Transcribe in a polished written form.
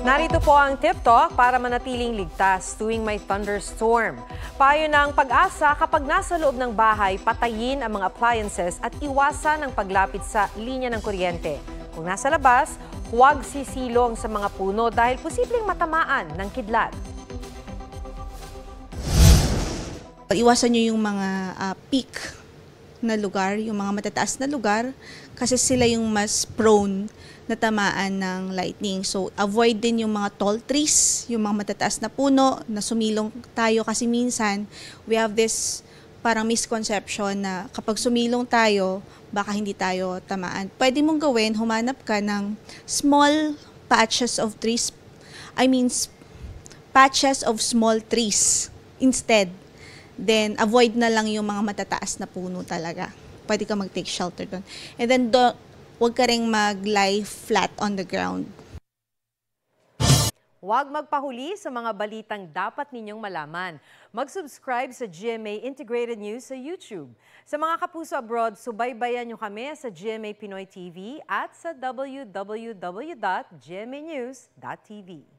Narito po ang Tip Talk para manatiling ligtas tuwing may thunderstorm. Payo ng Pag-asa, kapag nasa loob ng bahay, patayin ang mga appliances at iwasan ang paglapit sa linya ng kuryente. Kung nasa labas, huwag sisilong sa mga puno dahil posibleng matamaan ng kidlat. Iwasan nyo yung mga peak na lugar, yung mga matataas na lugar, kasi sila yung mas prone na tamaan ng lightning. So, avoid din yung mga tall trees, yung mga matataas na puno, na sumilong tayo kasi minsan, we have this parang misconception na kapag sumilong tayo, baka hindi tayo tamaan. Pwede mong gawin, humanap ka ng small patches of trees, patches of small trees instead. Then, avoid na lang yung mga matataas na puno talaga. Pwede ka mag-take shelter doon. And then, huwag ka rin mag-lie flat on the ground. Huwag magpahuli sa mga balitang dapat ninyong malaman. Mag-subscribe sa GMA Integrated News sa YouTube. Sa mga kapuso abroad, subaybayan nyo kami sa GMA Pinoy TV at sa www.gmanews.tv.